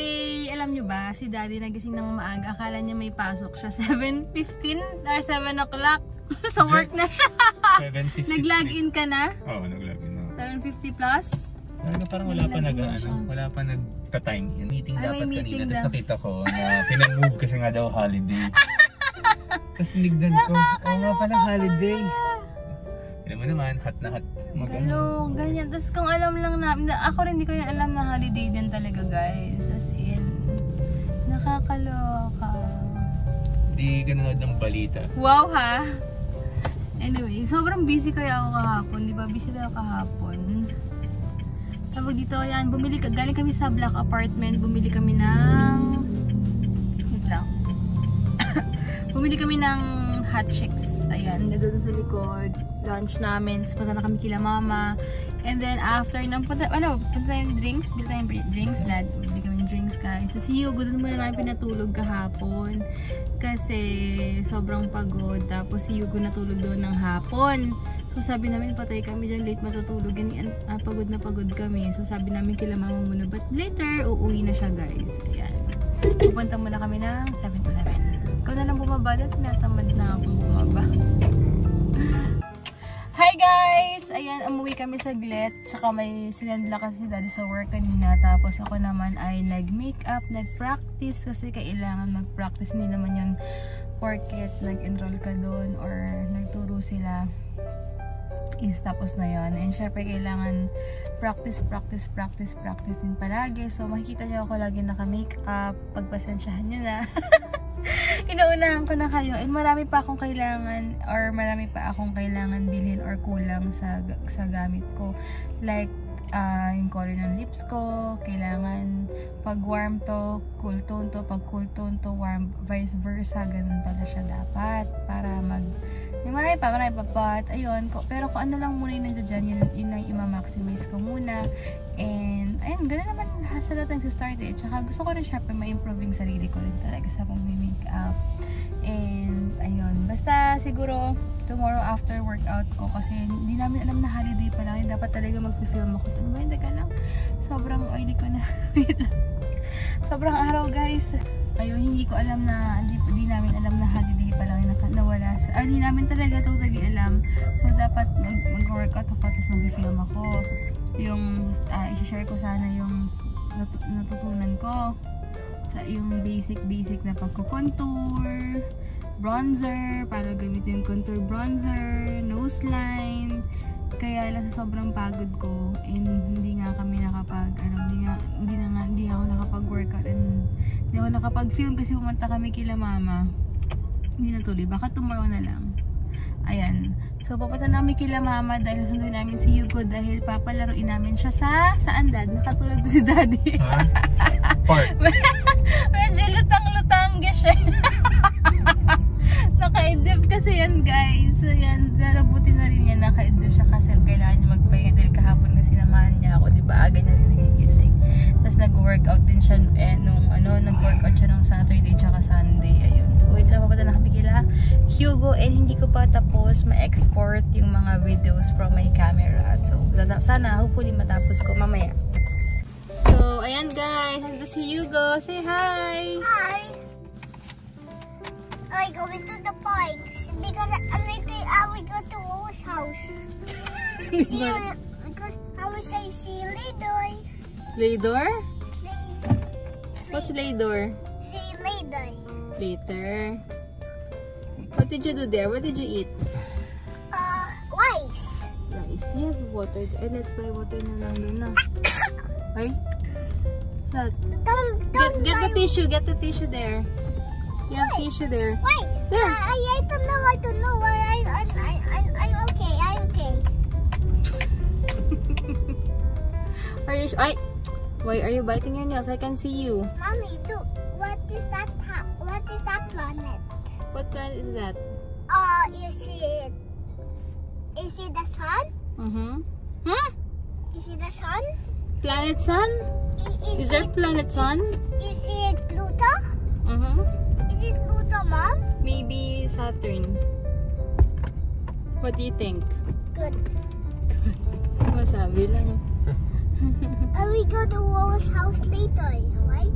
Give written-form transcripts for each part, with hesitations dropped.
Kasi, alam nyo ba, si Daddy nagising ng maaga. Akala niya may pasok siya. 7:15 or 7 o'clock. Sa work na siya. 7:50. Nag-login ka na? Oo, nag-login na. 7:50 plus? Parang wala pa nagta-time. Yung meeting Ay, dapat meeting kanina. daw. Tapos nakita ko na pinag-move kasi nga daw holiday. Tapos tinignan ko, oo nga pala holiday. Alam mo naman, hot na hot. Ganyan. Tapos kung alam lang ako rin hindi ko yung alam na holiday din talaga guys. As in, nakakaloka. Hindi ganood ng balita. Wow ha? Anyway, sobrang busy kaya ako kahapon. Di ba? Busy tayo kahapon. Tapos dito, yan, galing kami sa Black Apartment. Bumili kami ng... Wait lang. Bumili kami ng hot chicks. Ayan, doon sa likod. Lunch namin. Punta na kami kila mama. And then after punta tayong drinks. Bili tayong drinks. Bili kami ng drinks guys. Si Hugo, doon muna namin pinatulog kahapon. Kasi sobrang pagod. Tapos si Hugo natulog doon ng hapon. So sabi namin patay kami dyan, late matutulog. Pagod na pagod kami. So sabi namin kila mama muna. But later, uuwi na siya guys. Ayan. Pupunta muna kami ng 7-Eleven. Ikaw na lang bumaba na, tinatamad na ako bumaba. Hi guys! Ayan, umuwi kami saglit. Tsaka may sinendla kasi si Daddy sa work kanina. Tapos ako naman ay nag-makeup, nag-practice. Kasi kailangan mag-practice. Hindi naman yun porket nag-enroll ka doon or nagturo sila. Is tapos na yun. And syempre kailangan practice din palagi. So makikita niyo ako lagi naka-makeup. Pagpasensyahan nyo na. Inuunahan ko na kayo. And marami pa akong kailangan bilhin or kulang sa gamit ko. Like yung color ng lips ko, kailangan pag warm to, cool tone to, pag cool tone to, warm, vice versa, ganun pala siya dapat para marami pa, but ayun, pero kung ano lang muna yung nandiyan, yun lang i-maximize ko muna. And ayun, gano'n naman sa lahat nag-start eh. Tsaka gusto ko rin syempre ma-improve yung sarili ko rin talaga sa pag-makeup. And ayun, basta siguro tomorrow after workout ko, kasi hindi namin alam na holiday pa lang, dapat talaga mag-film ako. Teka lang, sobrang oily ko na. Sobrang araw guys. Ayun, hindi ko alam na, hindi namin alam na holiday pa lang nawala. Hindi namin talaga totally alam. So dapat mag-workout ako tapos mag-film ako. Yung i-share ko sana yung natutunan ko sa yung basic na pagko-contour, bronzer, para gamitin yung contour bronzer, nose line. Kaya lang sobrang pagod ko and hindi nga kami hindi ako nakapag-workout and hindi ako nakapag-film kasi pumunta kami kila mama. Hindi natuloy, baka tomorrow na lang. Ayan. So pupunta namin kila mama dahil sunduin namin si Hugo dahil papalaruin namin siya saan dad? Nakatulog si Daddy. Park. Medyo lutang-lutang siya. Naka-idip kasi yan guys. Ayan, buti na rin yan naka-idip siya kasi kailangan niya magpahinga dahil kahapon na sinamahan niya ako, diba? Aga niya rin nagigising. Tapos nag-workout din siya nag-workout siya nung Saturday tsaka Sunday. Ayun. So wait lang, papunta na kami kila Hugo and hindi ko pa tapos ma-export yung mga videos from my camera. So sana hopefully matapos ko mamaya. So ayan guys, ito si Hugo. Say hi! Hi! I go into the parks because I will go to Rose house. Because I will say see you later. Later? What's later? See you later. Later. What did you do there? What did you eat? Rice. Rice. Do you have water? Let's buy water na lang doon na. Ay? What's that? Get the tissue. Get the tissue there. You have tissue there. Wait. There. I don't know. I'm okay. I'm okay. Are you why are you biting your nails? I can see you. Mommy, look. What is that? What is that planet? What planet is that? You see it. Is it the sun? Huh? Is it the sun? Planet Sun? Is there planet Sun? Is it Pluto? Is it Pluto, Mom? Maybe Saturn. What do you think? Good. Masabi lang. And we go to Rose house later, right?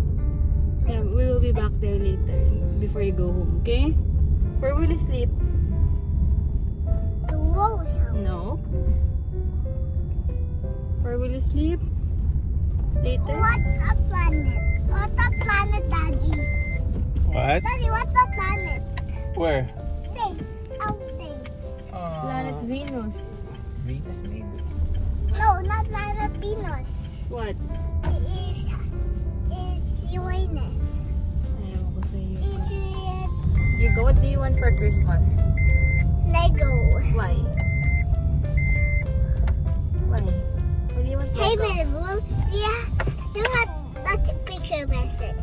back there later before you go home, okay? Where will you sleep? The Rose house. No. Where will you sleep? Later? What's a planet? What's a planet, Daddy? What? Daddy, what's a planet? Where? Day. Out day. Planet Venus. Venus, maybe. No, not planet Venus. What? It is Uranus. Ayaw ko sa'yo. It's You go, what do you want for Christmas? Lego. Why? Why? What do you want for Hey, Lego? babe, well, yeah, you had that picture message.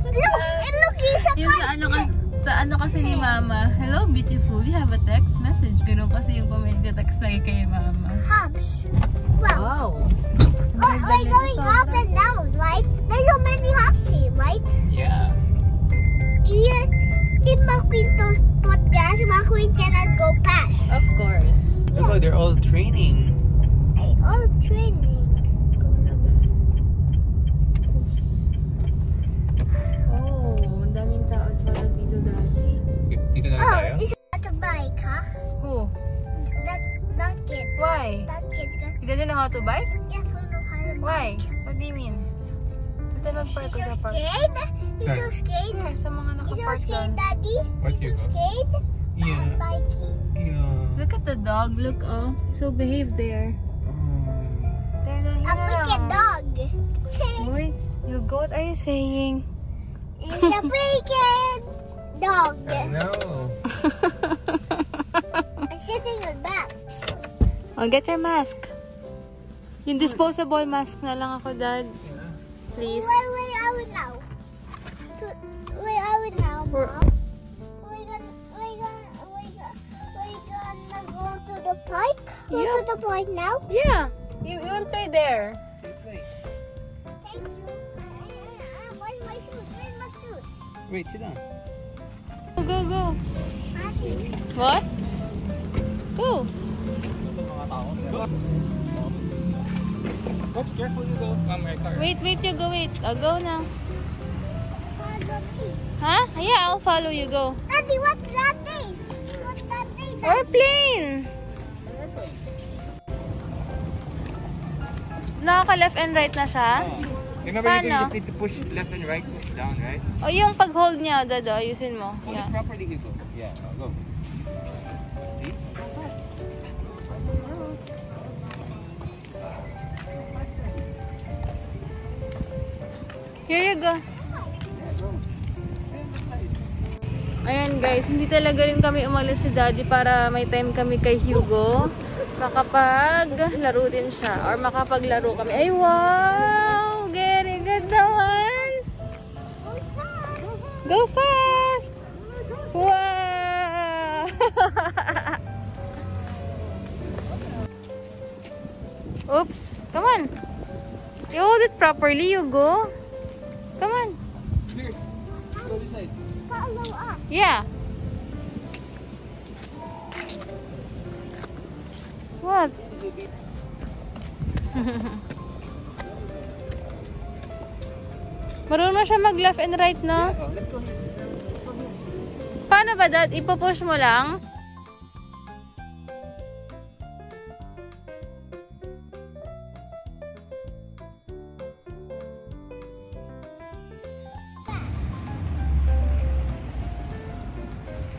Look, he's a Yung sa ano kasi ni Mama, hello beautiful, you have a text message. Ganun kasi yung text lagi kay Mama. hops. Well, Wow. we're going up and down, right? There's so many hops here, right? Yeah. If McQueen don't put gas, McQueen cannot go past. Of course. Look how they're all training. They all training. Oops. Oh, ang daming tao at wala dito dati. Dito na lang tayo? Oh, is that a bike, huh? Who? That kid. Why? That kid's got. He doesn't know how to bike? Yes, I know how to Why? bike. What do you mean? Ito mag-park He's ko so sa park. scared. He's so scared. Yeah, sa mga He's so nakapark scared, doon. Daddy. Where'd He's you so go? scared. Yeah. I'm biking. Yeah. Look at the dog. Look, oh. So behave there. There na, A wicked dog. Boy, you go. What are you saying? It's a wicked dog. I know. I'm sitting on back. Oh, get your mask. Yung disposable mask na lang ako, Dad. Please. Where are we now? Where are we now, We're- Mom? We're gonna go to the park? Go Yeah. to the park now? Yeah. You will play there. Thank you. Where's my shoes? Where's my shoes? Wait, sit down. Go, go. Daddy. What? Go. Oops, careful you go. Come my car. Wait, you go, wait. I'll go now. Follow me. Huh? Yeah, I'll follow you. Go. Daddy, what's that thing? What's that thing? Airplane! Nakaka left and right na siya? Remember, you Paano? just need to push left and right down, right? O yung pag-hold niya, Dad, ayusin mo. Hold Yeah. it properly, you go. Yeah, go. See? Here you go. Ayan guys, hindi talaga rin kami umalis si Daddy para may time kami kay Hugo. Makapaglaro din siya. Or makapaglaro kami. Ay wow! Very good naman! Go fast! Wow! Oops! Come on! You hold it properly, Hugo. Come on. Here, go this side. Follow us. Yeah. What? Marunong siya mag left and right, no? Oh, let's go here. Paano ba, Dad? Ipupush mo lang?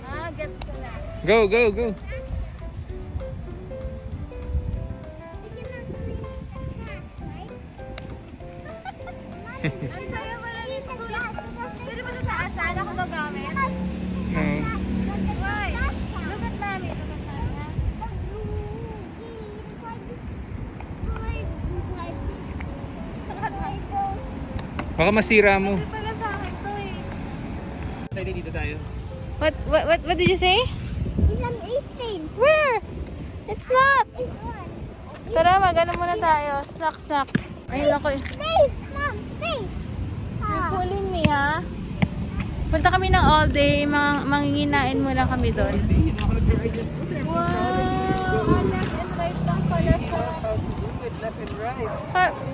Ah, gets ko na. Go, go, go. Ang sayo pala nito, Kuya. Pwede ba sa taas? Saan ako ito gamit? No. Why? Look at Mami. Look at Mami, ha? Baka masira mo. Ito pala sa akin to eh. Tayo dito tayo. What did you say? It's an 18. Where? It's not. It's one. Tara, mag-ano muna tayo. Snack, snack. Ayun ako eh. Stay, Mom, stay. You're pulling me, ha? Punta kami ng all day. Manginginain muna kami doon. Wow! Left and right lang pala siya. left and right.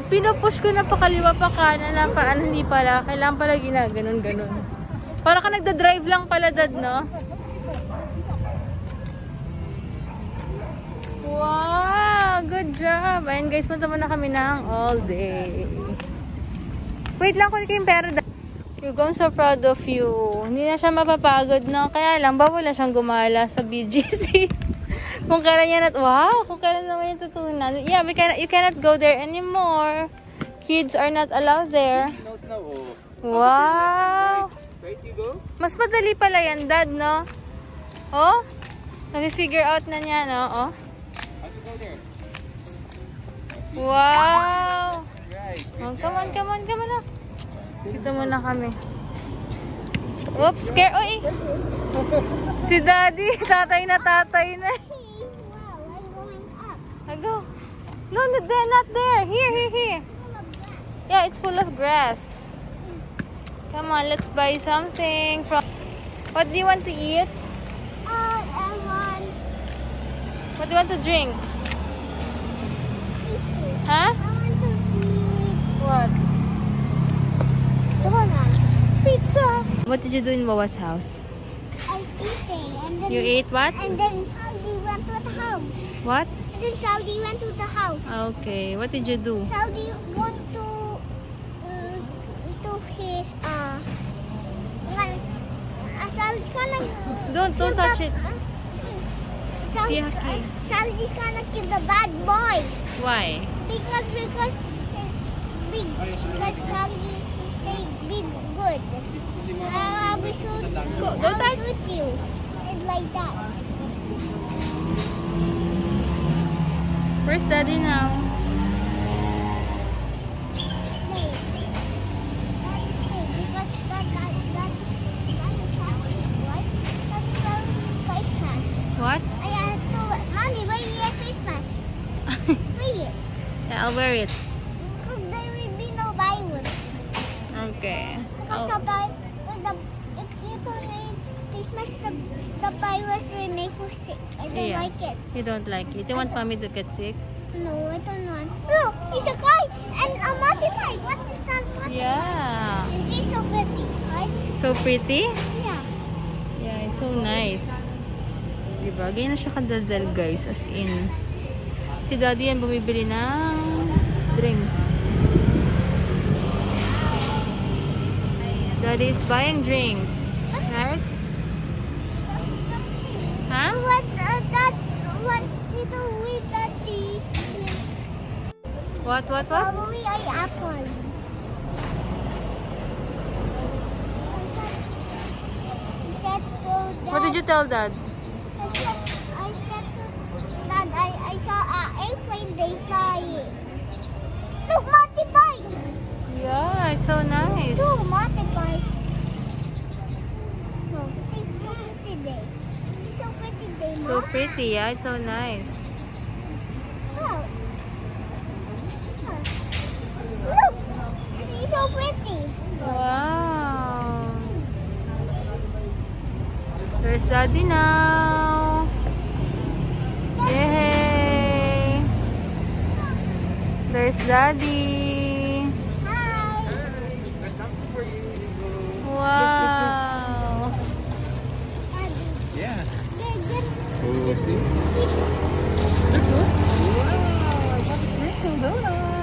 Pinupush ko na pakaliwa pa kanan na paan, hindi pala. Kailangan pala ginaganon-ganon. Para ka nagda-drive lang pala, Dad, no? Wow! Good job! Ayan guys, punta muna kami ng all day. Wait lang, kunin ko yung pera, Dad. Hugo, I'm so proud of you. Hindi na siya mapapagod, no? Kaya lang, bawal na siyang gumala sa BGC. Kung kailan yan kung kailan naman yung tutunan. Yeah, you cannot go there anymore. Kids are not allowed there. Wow! Right, you go? Mas madali pala yan, Dad, no? Oh? Nabi-figure out na niya, no? Oh? How to go there? Wow! Right. Oh, come on na. Dito muna kami. Oops, scare. Oy! Si Daddy, tatay na. Wow, I'm going up. I go. No, they're not there. Here. Yeah, it's full of grass. Come on, let's buy something from... What do you want to eat? I want What do you want to drink? Huh? I want to eat What? Come on. Pizza. What did you do in Wawa's house? I ate it, and then You ate what? And then Saldi went to the house. What? And then Saldi went to the house. Okay, what did you do? Saldi go to his Saldi's gonna Don't touch it. Saldi's gonna kill the bad boys Why? because it's big. Because Saldi say big good. I will shoot with you. It's like that. Where's Daddy now? What? Mommy, where is your face mask? Where is it? Yeah, I'll wear it. There will be no virus. Okay. Because if you don't wear face mask, the virus will make you sick. I don't like it. You don't like it? You want Mommy to get sick? No, I don't want. Look, it's a guy and a motorbike. What is that? Yeah. This is so pretty, right? So pretty? Yeah. Yeah, it's so nice. Diba? Ganyan na siya kadaldal, guys. As in, si Daddy yan bumibili ng drink. Daddy is buying drinks. Right? Huh? What you do with Daddy? What? Probably an apple. What did you tell Dad? I said to Dad, I saw an airplane they flying. Look, motorbike. Yeah, it's so nice. Two motorbike. No, it's so pretty day. It's so pretty day, Mom. So pretty, yeah, it's so nice. Look. Look, it's so pretty. Wow. There's Daddy now. Yay! There's Daddy. Hi. There's something for you. Wow. Yeah. Good. Oh, see?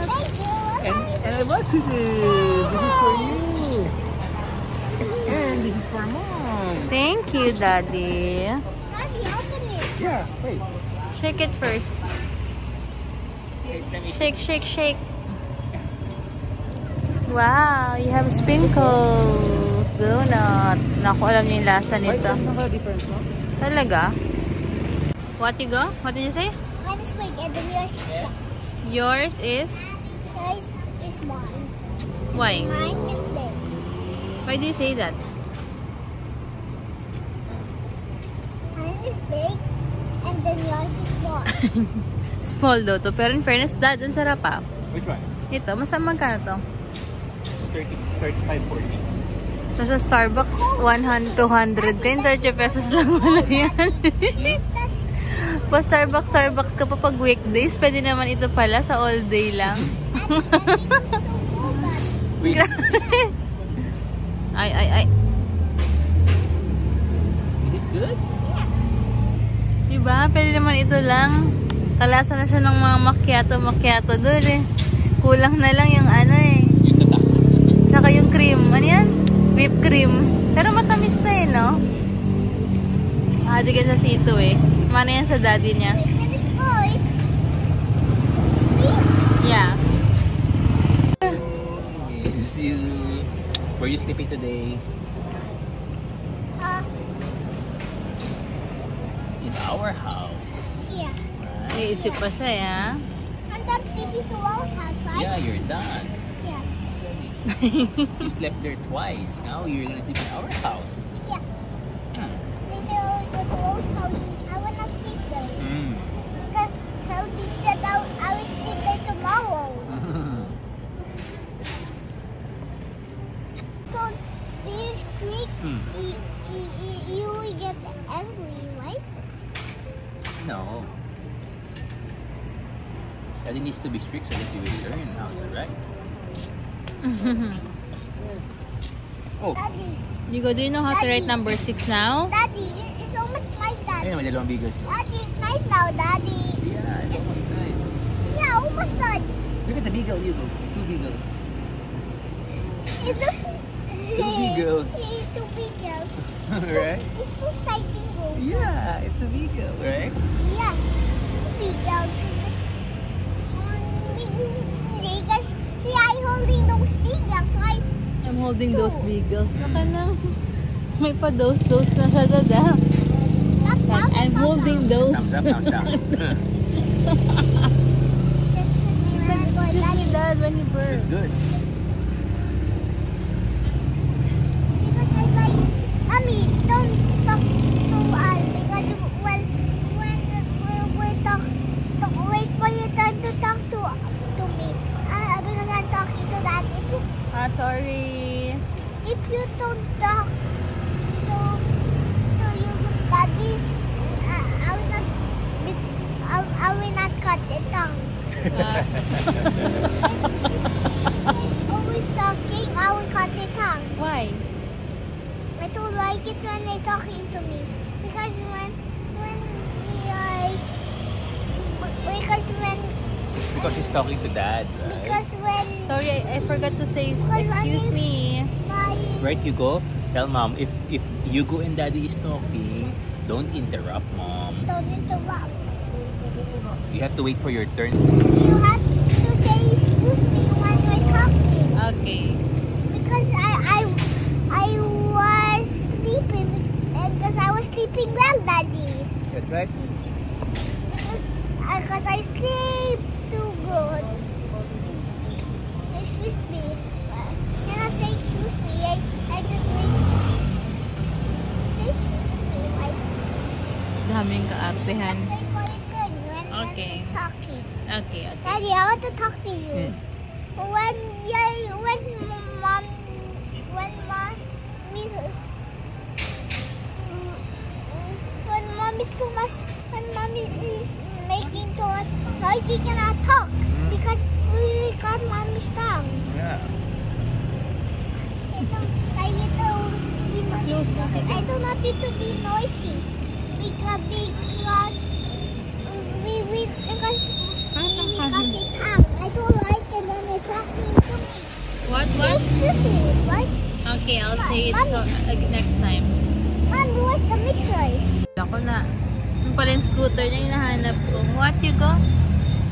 Thank you. And I bought you this. This is for you. And this is for Mom. Thank you, Daddy. Daddy, open it. Yeah, wait. Shake it first. Shake. Wow, you have sprinkles. Donut. Naku, alam niyo yung lasa Wait, nito. there's no difference, no? Talaga? What you go? What did you say? Mine's big and then yours is small. Yours is? Yours is small. Why? Mine is big. Why do you say that? Mine is big and then yours is small. Small daw to. Pero in fairness, Dad, ang sarap ah. Which one? Ito, mas magkano to? 35, 40. So, sa Starbucks, 100, 210, 30 pesos lang wala yan. That's Pa-Starbucks ka pa pag weekdays. Pwede naman ito pala sa all day lang. Wait. Ay. Is it good? Diba? Pwede naman ito lang. Kalasa na siya ng mga macchiato doon eh. Kulang na lang yung ano eh. Yung tatak. Tsaka yung cream. Ano yan? Whipped cream. Pero matamis na eh, no? Adi ka sa sito eh. Mana yan sa daddy niya. Yeah. Where you sleeping today? In our house. Yeah. Right? Iisip pa siya, ya. I'm done sleeping to our house, right? Yeah, you're done. Yeah. You slept there twice. Now you're gonna sleep in our house. Yeah. Hmm. Maybe I'll go to our house. I wanna sleep there. Mm. Because something said I will sleep there tomorrow. So this week, you will get angry, right? No. Daddy needs to be strict so that you will learn how to ride. Oh, Daddy, Do you know how to write number 6 now? Daddy, it's almost night, Daddy. ayun naman dalawang bigos. Daddy, it's night now, Daddy. Yeah, it's almost night. Yeah, almost done. Look at the beagle, you go. 2 beagles. It's a, Two beagles. It's two beagles. Right? It's two side beagles. Yeah, it's a beagle, right? Yeah, beagles. Because see, I'm holding those beagles, right? I'm holding those beagles. Baka lang. May pa-dose na siya dada. I'm holding those. Thumbs up, thumbs down. This is dad when he It's birds. good. Because I like, Mommy, don't talk to us because when we talk, wait for your turn to talk to me. Because I'm talking to Dad. Sorry. If you don't talk to you, Daddy, I will not cut the tongue. Always talking, I will cut the tongue. Why? I don't like it when they're talking to me because Because she's talking to dad, right? because when Sorry, I forgot to say excuse me. my Right, Hugo? Tell mom, if Hugo and daddy is talking, don't interrupt mom. don't interrupt, You have to wait for your turn. you have to say excuse me when we're talking Okay. because I was sleeping and because I was sleeping well, Daddy. That's right. Because I sleep too good. Excuse me. Can I say excuse me? I just sleep. Say excuse me, right? Daming kaartehan. Say for your turn when Okay. we're talking. Okay. Daddy, I want to talk to you. When mommy is making too much noise, we cannot talk because we got mommy's tongue. Yeah. Close mo. I don't want it to be noisy because we got the tongue. I don't like it when they're talking to me. What? Excuse me, right? Okay, I'll say it Mommy. next time. Mom, what's the mixer? Ako na. Yung pala yung scooter niya yung nahanap ko. What, Hugo?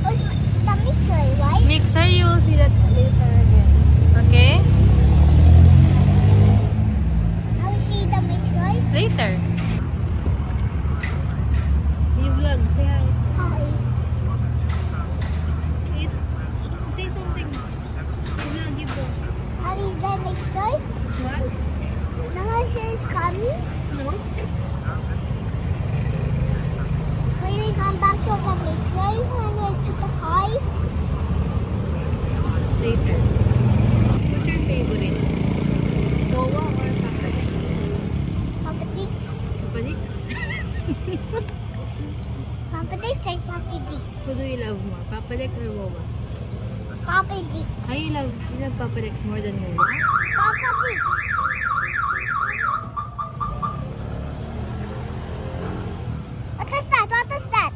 What's the mixer, right? Mixer, you will see that later again. Okay? I will see the mixer. Later. You vlog. Say hi. Hi. Say something. Vlog, you go. How is the mixer? What? The mixer is coming. No? Will we come back to the mixer when we to the car? Later. What's your favorite? Boa or Papadix? Papadix. Papadix? Papadix Papa Dix. Ay, you love Papa Dix more than me. Papa Dix. What is that? What is that?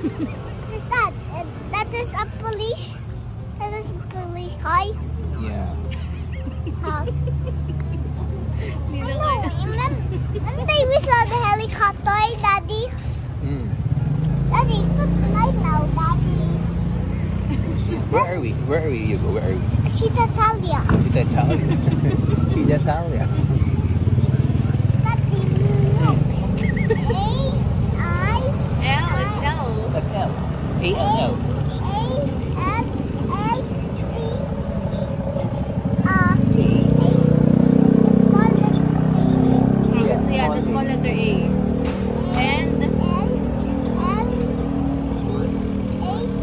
What is that? That is a police. That is a police car. Yeah. Huh? Hindi I na know. kaya. Remember we saw the helicopter, Daddy? Mm. Daddy, it's not night now, Daddy. Where are we? Where are we, Hugo? Where are we? Sita Talia. Tita Talia. Tita Talia. Daddy, no. A-I. L, it's L. That's L. A-L-L. Yeah, that's small letter A. And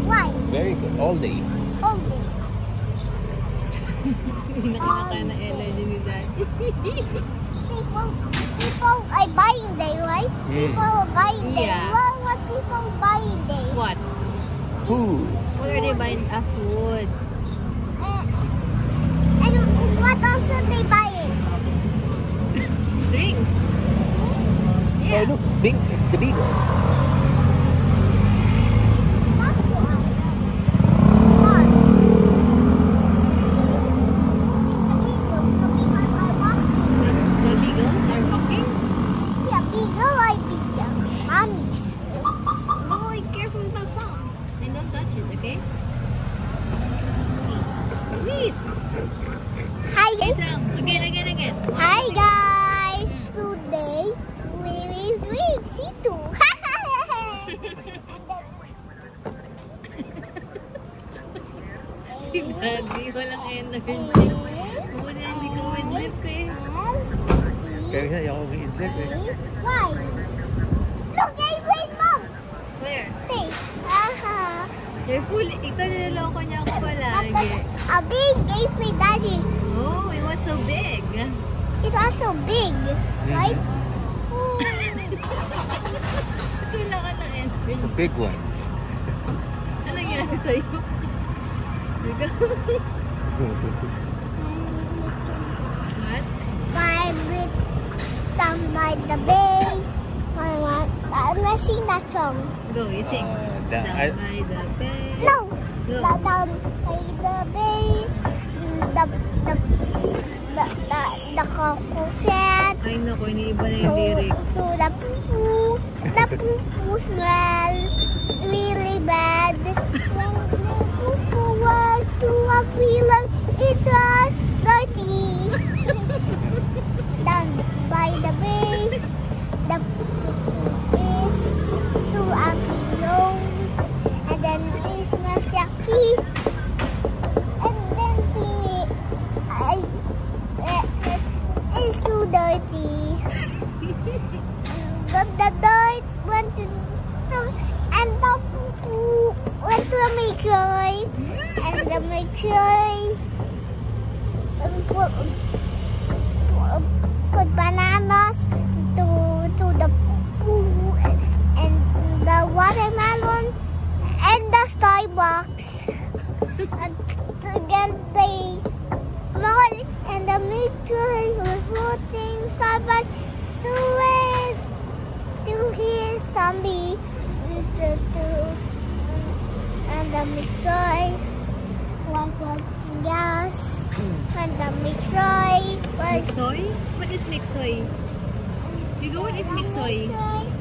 Y. Very good. All day. Only. Nakakaya na energy ni Daddy. People are buying day, right? People are buying day. Yeah. What people buying day? What? Food. What are they buying? Food. And what else are they buying? Drinks. Oh, Yeah. look. Big, the Beagles. That's one. One. The beagles are walking. The beagles are walking. Yeah, beagle like beagles. Mommies. Oh, careful with my phone. And don't touch it, okay? Wait. Hi, Wait lang. Again. Hi guys. Today we will drink C2. Si Daddy, walang energy. Muna hindi ko midlip eh. Kaya nga, ako mag-idlip eh. Why? Look, I win, Mom. Where? Hey. Aha. You're full. Ito niloloko niya ako palagi. A big game play, Daddy. Oh, it was so big. It's also big, right? Tula ka ng energy. The big ones. Ano nangyari sa'yo? What? By with down by the bay. I want. I'm gonna sing that song. Go, you sing. Down by the bay. No. Go. Down by the bay. The coco set. Ay naku, iniiba na yung lyrics. So the poo smell really bad. When the poo was to a pillar, it was dirty. Down by the bay, the is to a pillow, and then it smells yucky. And then it's too dirty. The dirt went to and the poo went to the mixer, and the mixer put bananas to the poo and the watermelon and the Starbucks. And again they roll and the mixer was putting Starbucks to his tummy and the mixer was working gas and the mixer was Mixoy? What is mixoy? You go, what is mixoy? mixer